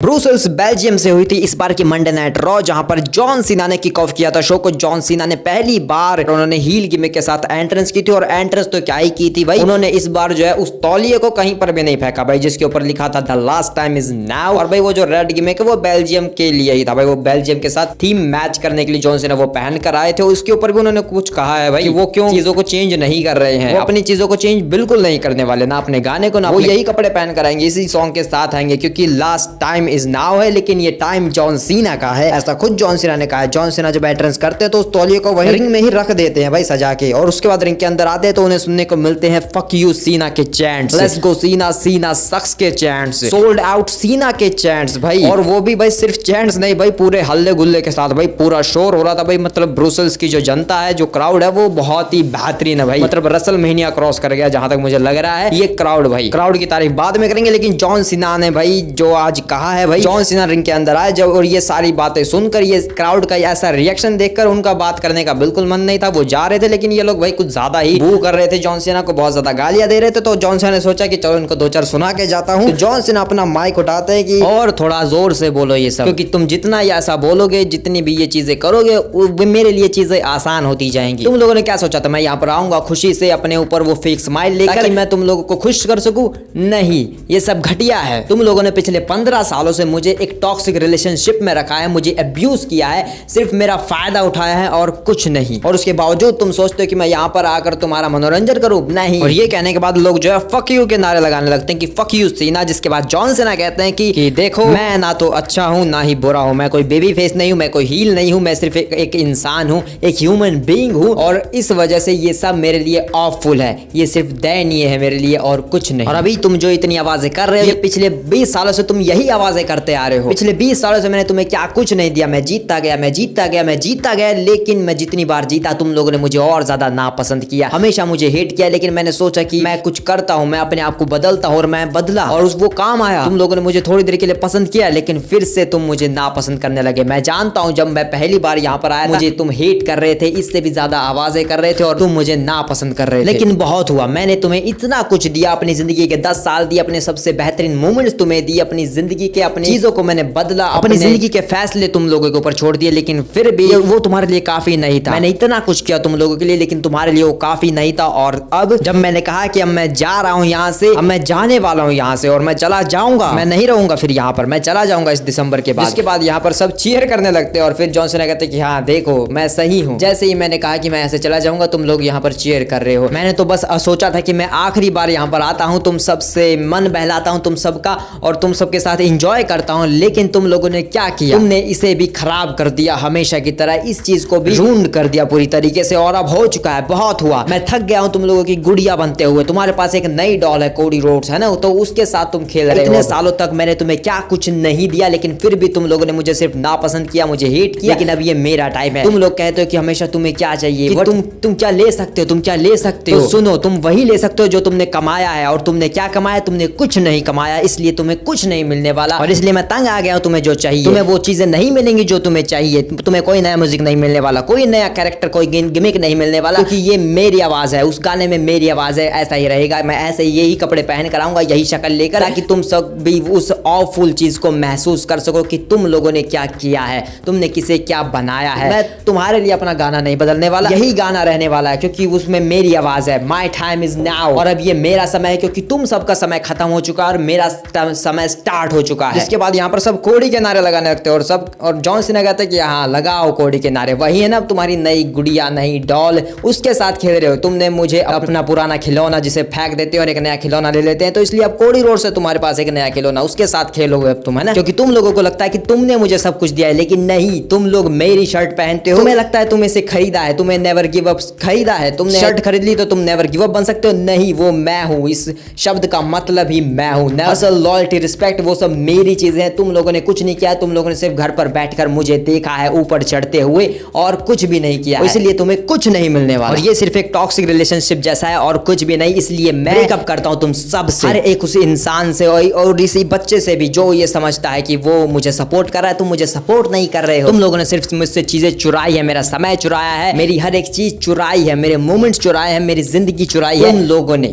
Brussels Belgium से हुई थी इस बार की मंडे नाइट रॉ, जहां पर जॉन सीना ने किक ऑफ किया था शो को। जॉन सीना ने पहली बार उन्होंने हील गिमिक के साथ एंट्रेंस की थी, और एंट्रेंस तो क्या ही की थी भाई, उन्होंने इस बार जो है उस तौलिए को कहीं पर भी नहीं फेंका भाई, जिसके ऊपर लिखा था the last time is now. और भाई वो जो रेड गिमिक है वो बेल्जियम के लिए ही था भाई, वो बेल्जियम के साथ थीम मैच करने के लिए जॉन सीना वो पहन कर आए थे। उसके ऊपर भी उन्होंने कुछ कहा है भाई कि वो क्यों चीजों को चेंज नहीं कर रहे हैं, वो अपनी चीजों को चेंज बिल्कुल नहीं करने वाले, ना अपने गाने को, ना वो यही कपड़े पहन कर आएंगे, इसी सॉन्ग के साथ आएंगे, क्योंकि लास्ट टाइम इज नाउ है, लेकिन ये टाइम जॉन सीना का है, ऐसा खुद जॉन सीना ने कहा है। जॉन सीना जब एंट्रेंस करते हैं तो उस तौलिए को वही रिंग में ही रख देते हैं भाई सजा के, और उसके बाद रिंग के अंदर आते हैं तो उन्हें सुनने को मिलते हैं फक यू सीना के चैंट्स, लेट्स गो सीना, सीना सक्स के चैंट्स, सोल्ड आउट सीना के चैंट्स भाई। और वो भी भाई सिर्फ चैंट्स नहीं भाई, पूरे हल्ले गुल्ले के साथ भाई, पूरा शोर हो रहा था भाई। मतलब ब्रुसेल्स की जो जनता है, जो क्राउड है, वो बहुत ही बेहतरीन है भाई, मतलब रसलमेनिया क्रॉस कर गया जहां तक मुझे लग रहा है ये क्राउड भाई। क्राउड की तारीफ बाद में करेंगे, लेकिन जॉन सीना ने भाई जो आज कहा है भाई, जॉन सीना रिंग के अंदर आए जब, और ये सारी बातें सुनकर, ये क्राउड का ऐसा रिएक्शन देखकर उनका बात करने का बिल्कुल मन नहीं था। वो जा रहे थे, लेकिन ये लोग भाई कुछ ज्यादा ही बू कर रहे थे, जॉन सीना को बहुत ज्यादा गालियां दे रहे थे। तो जॉन सीना ने सोचा कि चलो इनको दो चार सुना के जाता हूं। तो जॉन सीना अपना माइक उठाते हैं कि और थोड़ा जोर से बोलो ये सब, क्योंकि तुम जितना ही ऐसा बोलोगे, जितनी भी ये चीजें करोगे, मेरे लिए चीजें आसान होती जाएंगी। तुम लोगों ने क्या सोचा था मैं यहाँ पर आऊंगा खुशी से अपने ऊपर वो फेक स्माइल लेकर, मैं तुम लोगों को खुश कर सकूं? नहीं, ये सब घटिया है। तुम लोगों ने पिछले 15 सालों से मुझे एक टॉक्सिक रिलेशनशिप में रखा है, मुझे अब्यूज किया है, सिर्फ मेरा फायदा उठाया है और कुछ नहीं। और उसके बावजूद तुम सोचते हो कि मैं यहाँ पर आकर तुम्हारा मनोरंजन करूं? नहीं। और ये कहने के बाद लोग जो है फक यू के नारे लगाने लगते हैं कि फक यू सीना, जिसके बाद जॉन सीना कहते हैं कि देखो मैं ना तो अच्छा हूं ना ही बुरा हूं, मैं कोई बेबी फेस नहीं हूं, मैं कोई हील नहीं हूं, मैं सिर्फ एक इंसान हूं, एक ह्यूमन बीइंग हूं, और इस वजह से ये सब मेरे लिए ऑफुल है, ये सिर्फ दयनीय है मेरे लिए और कुछ नहीं। और अभी तुम जो इतनी आवाजें कर रहे हो, पिछले 20 सालों से तुम यही आवाजें करते आ रहे हो। पिछले 20 सालों से मैंने तुम्हें क्या कुछ नहीं दिया, मैं जीतता गया, मैं जीतता गया, मैं जीतता गया, लेकिन मैं जितनी बार जीता तुम लोगों ने मुझे और ज्यादा नापसंद किया, हमेशा मुझे हेट किया। लेकिन मैंने सोचा कि मैं कुछ करता हूं, मैं अपने आप को बदलता हूं, और मैं बदला, और वो काम आया। तुम लोगों ने मुझे थोड़ी देर के लिए पसंद किया, लेकिन फिर से तुम मुझे नापसंद करने लगे। मैं जानता हूं जब मैं पहली बार यहाँ पर आया मुझे तुम हेट कर रहे थे, इससे भी ज्यादा आवाजें कर रहे थे, और तुम मुझे नापसंद कर रहे थे, लेकिन बहुत हुआ। मैंने तुम्हें इतना कुछ दिया, अपनी जिंदगी के 10 साल दिए, अपने सबसे बेहतरीन मोमेंट्स तुम्हें दिए, अपनी जिंदगी के अपनी चीजों को मैंने बदला, अपनी जिंदगी के फैसले तुम लोगों के ऊपर छोड़ दिए, लेकिन फिर भी वो तुम्हारे लिए काफी नहीं था। मैंने इतना कुछ किया तुम लोगों के लिए, लेकिन तुम्हारे लिए वो काफी नहीं था। और अब जब मैंने कहा कि अब मैं जा रहा हूँ यहाँ से, अब मैं जाने वाला हूँ यहाँ से, और मैं चला जाऊंगा, मैं नहीं रहूंगा फिर यहाँ पर, मैं चला जाऊंगा इस दिसंबर के बाद। इसके बाद यहाँ पर सब चीयर करने लगते हैं, और फिर जॉन सीना कहते कि हाँ देखो मैं सही हूँ। जैसे ही मैंने कहा कि मैं ऐसे चला जाऊंगा, तुम लोग यहाँ पर चीयर कर रहे हो। मैंने तो बस सोचा था कि मैं आखिरी बार यहाँ पर आता हूँ, तुम सबसे मन बहलाता हूँ तुम सबका, और तुम सबके साथ एंजॉय करता हूँ। लेकिन तुम लोगों ने क्या किया, तुमने इसे भी खराब कर दिया, हमेशा की तरह इस चीज को भी रूंड कर दिया पूरी तरीके से। और अब हो चुका है, बहुत हुआ, मैं थक गया हूं तुम लोगों की गुड़िया बनते हुए। तुम्हारे पास एक नई डॉल है कोडी रोड्स, है ना, तो उसके साथ तुम खेल रहे हो। इतने सालों तक मैंने तुम्हें क्या कुछ नहीं दिया, लेकिन फिर भी तुम लोगों ने मुझे सिर्फ नापसंद किया, मुझे हेट किया। लेकिन अब ये मेरा टाइम है। तुम लोग कहते हो कि हमेशा तुम्हें क्या चाहिए, तुम क्या ले सकते हो, तुम क्या ले सकते हो? तो सुनो, तुम वही ले सकते हो जो तुमने कमाया है, और तुमने क्या कमाया, तुमने कुछ नहीं कमाया, इसलिए तुम्हें कुछ नहीं मिलने वाला। और इसलिए मैं तंग आ गया हूं, तुम्हें जो चाहिए, तुम्हें वो चीजें नहीं मिलेंगी जो तुम्हें चाहिए। तुम्हें कोई नया म्यूजिक नहीं मिलने वाला, कोई नया कैरेक्टर, कोई गिमिक नहीं मिलने वाला, क्योंकि ये मेरी आवाज है, उस गाने में मेरी आवाज है, ऐसा ही रहेगा। मैं ऐसे यही कपड़े पहन कर आऊंगा, यही शक्ल लेकर, ताकि तुम सब भी उस ऑफुल चीज को महसूस कर सको कि तुम लोगों ने क्या किया है, तुमने किसे क्या बनाया है। मैं तुम्हारे लिए अपना गाना नहीं बदलने वाला, यही गाना रहने वाला है, क्योंकि उसमें मेरी आवाज है। माई टाइम इज नाउ, और अब ये मेरा समय है, क्योंकि तुम सबका समय खत्म हो चुका है और मेरा समय स्टार्ट हो चुका है। इसके बाद यहाँ पर सब कोडी के नारे लगाने लगते हैं, और जॉन सीना कहते हैं कि हाँ लगाओ कोडी के नारे, वही है ना तुम्हारी नई गुड़िया, नई डॉल, उसके साथ खेल रहे हो। तुमने मुझे अपना पुराना खिलौना जिसे फेंक देते हो और एक नया खिलौना ले लेते हैं, तो इसलिए अब कोडी रोड से तुम्हारे पास एक नया खिलौना, उसके साथ खेलोगे अब तुम, है ना, क्योंकि तुम लोगों को लगता है कि तुमने मुझे सब कुछ दिया है। लेकिन नहीं, तुम लोग मेरी शर्ट पहनते हो, तुम्हें लगता है तुम इसे खरीदा है, तुम्हें नेवर गिव अप खरीदा है, तुमने शर्ट खरीद ली तो तुम नेवर गिव अप बन सकते हो। नहीं, वो मैं हूँ, इस शब्द का मतलब ही मैं हूँ। असल लॉयल्टी, रिस्पेक्ट, वो सब मेरी चीजें हैं। तुम लोगों ने कुछ नहीं किया, तुम लोगों ने सिर्फ घर पर बैठकर मुझे देखा है ऊपर चढ़ते हुए, और कुछ भी नहीं किया, इसलिए तुम्हें कुछ नहीं मिलने वाला। और ये सिर्फ एक टॉक्सिक रिलेशनशिप जैसा है और कुछ भी नहीं, इसलिए मैं ब्रेकअप करता हूं तुम सब से, हर एक उस इंसान से और इसी बच्चे से भी जो ये समझता है कि वो मुझे सपोर्ट कर रहा है। तुम मुझे सपोर्ट नहीं कर रहे हो, तुम लोगों ने सिर्फ मुझसे चीजें चुराई है, मेरा समय चुराया है, मेरी हर एक चीज चुराई है, मेरे मोमेंट्स चुराए हैं, मेरी जिंदगी चुराई है।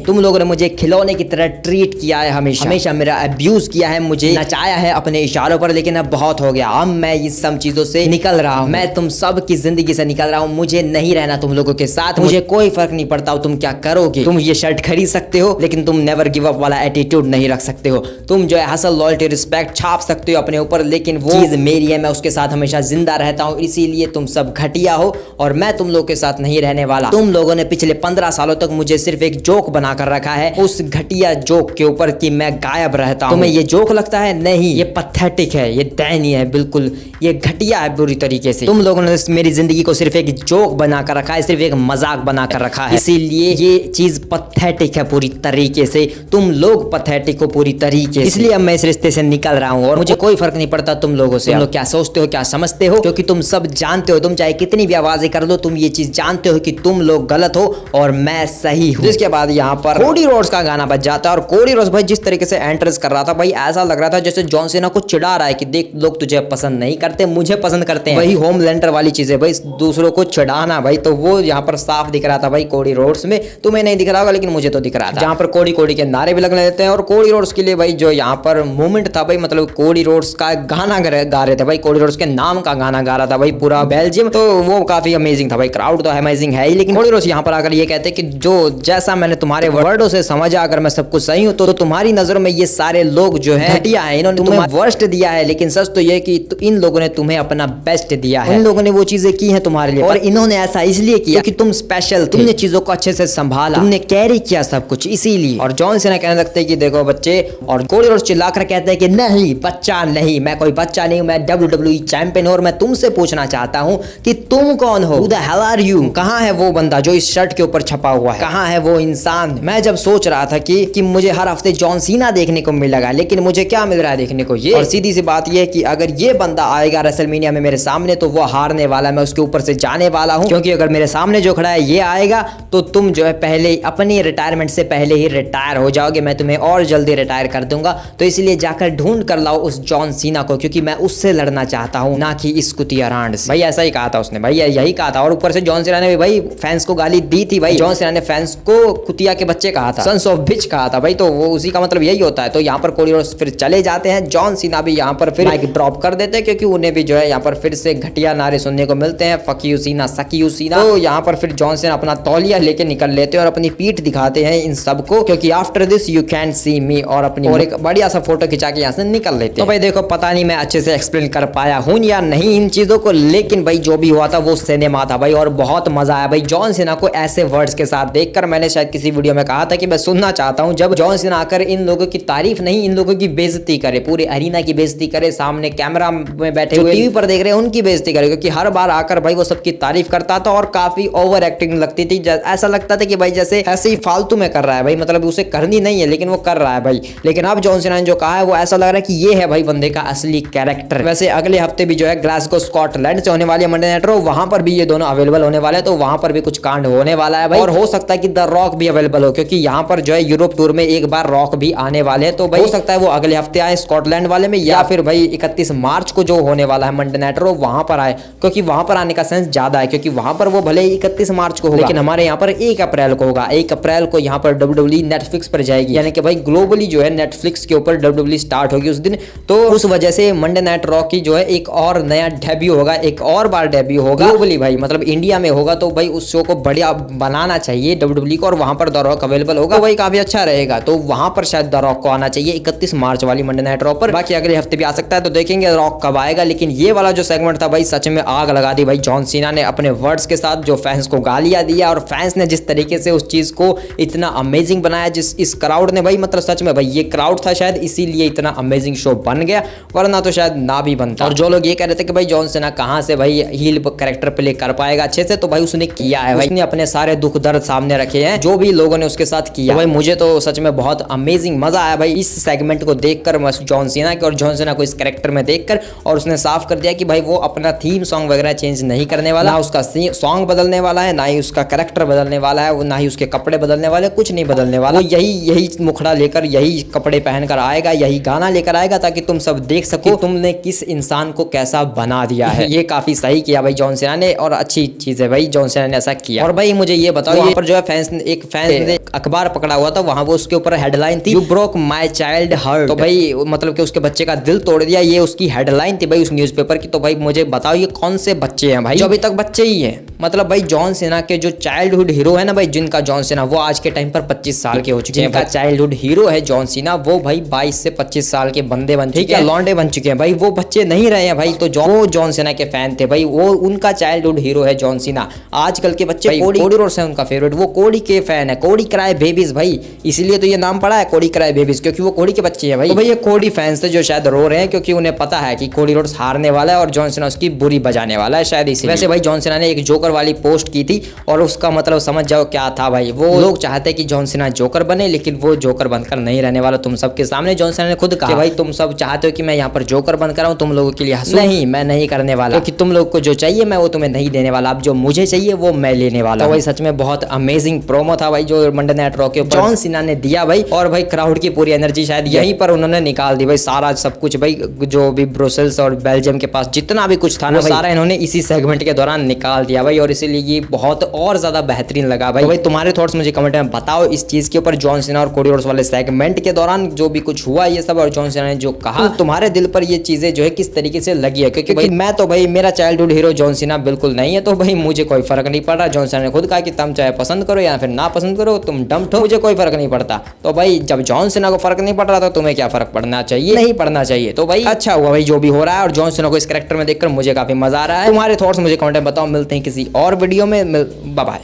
तुम लोगों ने मुझे खिलौने की तरह ट्रीट किया है, हमेशा मेरा अब्यूज किया है, मुझे बचाया है अपने इशारों पर, लेकिन अब बहुत हो गया। अब मैं इन सब चीजों से निकल रहा हूँ, मैं तुम सब की जिंदगी से निकल रहा हूँ। मुझे नहीं रहना तुम लोगों के साथ, मुझे कोई फर्क नहीं पड़ता तुम क्या करोगे। तुम ये शर्ट खरीद सकते हो, लेकिन तुम नेवर गिव अप वाला एटीट्यूड नहीं रख सकते हो। तुम जो है हसल, लॉयल्टी, रिस्पेक्ट छाप सकते हो अपने ऊपर, लेकिन वो चीज मेरी है, मैं उसके साथ हमेशा जिंदा रहता हूँ। इसीलिए तुम सब घटिया हो और मैं तुम लोगों के साथ नहीं रहने वाला। तुम लोगों ने पिछले 15 सालों तक मुझे सिर्फ एक जोक बनाकर रखा है, उस घटिया जोक के ऊपर कि मैं गायब रहता हूँ। तुम्हें ये जोक लगता है? नहीं, ये पैथेटिक है, ये दयनीय है, बिल्कुल ये घटिया है बुरी तरीके से। तुम लोगों ने मेरी जिंदगी को सिर्फ एक जोक बनाकर रखा है, सिर्फ एक मजाक बनाकर रखा है, इसीलिए ये चीज पैथेटिक है पूरी तरीके से। तुम लोग पैथेटिक हो पूरी तरीके से, इसलिए अब मैं इस रिश्ते से निकल रहा हूँ और मुझे कोई फर्क नहीं पड़ता तुम लोगों से। तुम लोग क्या सोचते हो, क्या समझते हो, क्योंकि तुम सब जानते हो, तुम चाहे कितनी भी आवाजें कर लो, तुम ये चीज जानते हो कि तुम लोग गलत हो और मैं सही हूँ। जिसके बाद यहाँ पर कोडी रोड्स का गाना बज जाता है और कोडी रोड्स भाई जिस तरीके से एंट्रेंस कर रहा था भाई, ऐसा लग रहा था जैसे जॉन सीना को चिढ़ा रहा है कि देख लोग तुझे पसंद नहीं करते, मुझे पसंद करते हैं। वही होमलैंडर वाली चीजें भाई, दूसरों को चिढ़ाना भाई, तो वो यहाँ पर साफ दिख रहा था भाई कोडी रोड्स में। तुम्हें नहीं दिख रहा होगा लेकिन मुझे तो दिख रहा था। जहाँ पर कोडी कोडी के नारे भी लगने देते हैं और कोडी रोड्स के लिए भाई जो यहाँ पर मूवमेंट था भाई, मतलब कोडी रोड्स का गाना गा रहे थे भाई, कोडी रोड्स के नाम का गाना गा रहा था भाई पूरा बेल्जियम, तो वो काफी अमेजिंग था भाई। क्राउड तो अमेजिंग है ही, लेकिन कोडी रोड्स यहाँ पर आकर ये कहते हैं कि जो जैसा मैंने तुम्हारे वर्डों से समझा, अगर मैं सब कुछ सही हूँ तो तुम्हारी नजरों में ये सारे लोग जो है घटिया है, इन्होंने तुम्हें वर्स्ट दिया है, लेकिन सच तो ये कि इन लोगों ने तुम्हें अपना बेस्ट दिया है। इन लोगों ने वो चीजें की हैं तुम्हारे लिए और इन्होंने ऐसा इसलिए किया कि तुम स्पेशल, तुमने चीजों को अच्छे से संभाला, तुमने कैरी किया सब कुछ, इसीलिए। और जॉन सीना कहने लगते हैं कि देखो बच्चे, और कोडी रोड्स चिल्लाकर कहते हैं कि नहीं बच्चा नहीं, मैं कोई बच्चा नहीं हूं, मैं WWE चैंपियन हूं और मैं तुमसे पूछना चाहता हूं कि तुम कौन हो? Who the hell are you? कहां है वो बंदा जो इस शर्ट के ऊपर छपा हुआ है? कहां है वो इंसान? मैं जब सोच रहा था कि मुझे हर हफ्ते जॉन सीना देखने को मिलेगा, लेकिन मुझे क्या मिल रहा है देखने को? ये। और सीधी सी बात ये है कि अगर ये बंदा आएगा रेसलमेनिया में मेरे सामने तो वो हारने वाला है, मैं उसके ऊपर से जाने वाला हूं, क्योंकि अगर मेरे सामने जो खड़ा है ये आएगा तो तुम जो है पहले अपनी रिटायरमेंट से पहले ही रिटायर हो जाओगे, मैं तुम्हें और जल्दी रिटायर कर दूंगा। तो इसलिए जाकर ढूंढ कर लाओ उस जॉन सीना को, क्योंकि मैं उससे लड़ना चाहता हूं, ना कि इस कुतिया रांड से। भाई ऐसा ही कहा था उसने, भाई यही कहा था। और ऊपर से जॉन सीना ने भी भाई फैंस को गाली दी थी भाई। जॉन सीना ने फैंस को कुतिया के बच्चे कहा था, सन्स ऑफ बिच कहा था भाई, तो वो उसी का मतलब यही होता है। तो यहाँ पर कोडी रोड्स फिर चले जाते हैं, जॉन सीना भी यहाँ पर फिर माइक ड्रॉप कर देते हैं, क्योंकि उन्हें भी जो है यहाँ पर फिर से घटिया नारे सुनने को मिलते हैं, फक यू सीना, सक यू सीना। तो यहाँ पर फिर जॉन सीना अपना तौलिया लेके निकल लेते हैं और अपनी पीठ दिखाते हैं इन सबको, क्योंकि after this you can see me, और अपनी और एक बढ़िया सा फोटो खिंचा के यहाँ से निकल लेते हैं। तो भाई देखो, पता नहीं मैं अच्छे से एक्सप्लेन कर पाया हूँ या नहीं इन चीजों को, लेकिन भाई जो भी हुआ था वो सिनेमा था भाई, और बहुत मजा आया भाई जॉन सीना को ऐसे वर्ड्स के साथ देखकर। मैंने शायद किसी वीडियो में कहा था कि मैं सुनना चाहता हूँ जब जॉन सीना आकर इन लोगों की तारीफ नहीं, इन लोगों की बेइज्जती करे, पूरे अरीना की बेइज्जती करे, सामने कैमरा में बैठे हुए टीवी पर देख रहे हैं उनकी बेइज्जती करे, क्योंकि हर बार आकर भाई वो सबकी तारीफ करता था और काफी ओवर एक्टिंग लगती थी। ऐसा लगता था कि भाई जैसे ऐसे ही फालतू में कर रहा है भाई, मतलब उसे करनी नहीं है लेकिन वो कर रहा है भाई। लेकिन अब जॉन सीना ने जो कहा है वो ऐसा लग रहा है कि ये है भाई बंदे का असली कैरेक्टर। वैसे अगले हफ्ते भी जो है ग्लासगो स्कॉटलैंड से होने वाली है मंडे नाइट रॉ, वहां पर भी ये दोनों अवेलेबल होने वाले हैं, तो वहां पर भी कुछ कांड होने वाला है भाई। और हो सकता है कि द रॉक भी अवेलेबल हो, क्योंकि यहाँ पर जो है यूरोप टूर में एक बार रॉक भी आने वाले हैं, तो भाई हो सकता है वो अगले हफ्ते आए स्कॉटलैंड वाले में, या फिर भाई 31 मार्च को जो होने वाला है मंडे नाइट रॉ वहां पर आए, क्योंकि वहां पर आने का सेंस ज्यादा है, क्योंकि वहां पर वो भले ही 31 मार्च को होगा लेकिन हमारे यहाँ पर 1 अप्रैल को होगा। 1 अप्रैल को यहाँ पर WWE नेटफ्लिक्स पर जाएगी, यानी कि भाई ग्लोबली जो है नेटफ्लिक्स के ऊपर WWE स्टार्ट होगी उस दिन, तो उस वजह से मंडे नाइट रॉ की जो है एक और नया डेब्यू होगा, एक और बार डेब्यू होगा ग्लोबली भाई, मतलब इंडिया में होगा। तो भाई उस शो को बढ़िया बनाना चाहिए WWE को, और वहां पर द रॉक अवेलेबल होगा, वही काफी अच्छा रहेगा। तो वहां पर शायद द रॉक को आना चाहिए 31 मार्च वाली मंडे नाइट रॉ पर। बाकी अगले हफ्ते भी आ सकता है, तो देखेंगे रॉक कब आएगा। लेकिन ये वाला जो सेगमेंट था भाई सच में आग लगा दी भाई जॉन सीना ने अपने वर्ड्स के साथ, जो फैंस को गालियां दिया और फैंस ने जिस तरीके से उस चीज को इतना अमेजिंग बनाया, जिस इस क्राउड ने भाई, मतलब सच में भाई ये क्राउड था शायद इसीलिए इतना अमेजिंग शो बन गया, वरना तो शायद ना भी बनता। और जो लोग ये कह रहे थे कि भाई जॉन सीना कहां से भाई हील कैरेक्टर प्ले कर पाएगा अच्छे से, तो भाई उसने किया है भाई, उसने अपने सारे दुख दर्द सामने रखे हैं जो भी लोगों ने उसके साथ किया। तो भाई मुझे तो सच में बहुत अमेजिंग मजा आया भाई इस सेगमेंट को देखकर, जॉन सीना के और जॉन सीना को इस कैरेक्टर में देखकर। और उसने साफ कर दिया कि भाई वो अपना थीम सॉन्ग वगैरह चेंज नहीं करने वाला, ना उसका सॉन्ग बदलने वाला है, ना ही उसका कैरेक्टर बदलने वाला है, ना ही उसके कपड़े बदलने वाले, कुछ नहीं बदलने वाला। वो यही मुखड़ा लेकर, यही कपड़े पहनकर आएगा, यही गाना लेकर आएगा, ताकि तुम सब देख सको तुमने किस इंसान को कैसा बना दिया है। ये काफी सही किया भाई जॉन सीना ने, और अच्छी चीज है भाई जॉन सीना ने ऐसा किया। और भाई मुझे ये बताओ, यहाँ पर जो है फैंस ने अखबार पकड़ा हुआ था, वहां वो उसके ऊपर हेडलाइन थी, you broke my child heart. तो भाई मतलब कि उसके बच्चे का दिल तोड़ दिया, ये उसकी हेडलाइन थी भाई उस न्यूज़पेपर की। तो भाई मुझे बताओ ये कौन से बच्चे हैं भाई जो अभी तक बच्चे ही है। मतलब भाई जॉन सीना के जो चाइल्डहुड हीरो है ना भाई, जिनका जॉन सीना वो आज के टाइम पर 25 साल के हो चुके हैं। जिनका चाइल्डहुड हीरो है जॉन सीना वो भाई 22 से 25 साल के बंदे बन चुके हैं, लौंडे बन चुके हैं भाई, वो बच्चे नहीं रहे हैं भाई। तो वो जॉन सीना के फैन थे भाई, वो उनका चाइल्डहुड हीरो है जॉन सीना। आजकल के बच्चे कोडी रोड्स है उनका फेवरेट, वो कोडी के फैन है, कोडी क्राई बेबीज भाई, इसलिए तो ये नाम पड़ा है कोडी क्राई बेबीज, क्योंकि वो कोडी के बच्चे हैं भाई। तो भाई ये कोडी फैंस थे जो शायद रो रहे हैं, क्योंकि उन्हें पता है कि कोडी रोड्स हारने वाला है और जॉन सीना उसकी बुरी बजाने वाला है शायद इसी। वैसे भाई जॉन सीना ने एक जोकर वाली पोस्ट की थी और उसका मतलब समझ जाओ क्या था भाई। वो लोग चाहते कि जॉन सीना जोकर बने, लेकिन वो जोकर बनकर नहीं रहने वाला। तुम सबके सामने जॉन सीना ने खुद कहा भाई तुम सब चाहते हो कि मैं यहाँ पर जोकर बनकर आऊं, तुम लोगों के लिए हंसूं, नहीं मैं नहीं करने वाला, क्योंकि तुम लोग को जो चाहिए मैं वो तुम्हें नहीं देने वाला, अब जो मुझे चाहिए वो मैं लेने वाला। तो भाई सच में बहुत अमेजिंग प्रोमो था भाई जो मंडे नाइट रॉ के ऊपर जॉन सीना ने दिया भाई। और भाई क्राउड की पूरी एनर्जी शायद यहीं पर उन्होंने निकाल दी भाई, सारा सब कुछ भाई जो भी ब्रुसेल्स और बेल्जियम के पास जितना भी कुछ था ना सारा इन्होंने इसी सेगमेंट के दौरान निकाल दिया भाई। और इसीलिए ये बहुत और ज्यादा बेहतरीन लगा भाई। तो भाई तुम्हारे थॉट्स मुझे कमेंट में बताओ इस चीज के ऊपर, जॉन सीना और कोडी रोड्स वाले सेगमेंट के दौरान जो भी कुछ हुआ ये सब, और जॉन सीना ने जो कहा, तो तुम्हारे दिल पर ये चीजें जो है किस तरीके से लगी है। क्योंकि भाई मैं तो भाई मेरा चाइल्डहुड हीरो जॉन सीना बिल्कुल नहीं है, तो भाई मुझे कोई फर्क नहीं पड़ रहा। जॉन सीना ने खुद कहा कि तुम चाहे पसंद करो या फिर ना पसंद करो, तुम डम्प हो, मुझे कोई फर्क नहीं पड़ता। तो भाई जब जॉन सीना को फर्क नहीं पड़ रहा तो तुम्हें क्या फर्क पड़ना चाहिए, नहीं पड़ना चाहिए। तो भाई अच्छा हुआ भाई जो भी हो रहा है, और जॉन सीना को इस कैरेक्टर में देखकर मुझे काफी मजा आ रहा है। तुम्हारे थॉट्स मुझे कमेंट में बताओ, मिलते हैं किसी और वीडियो में, बाय बाय।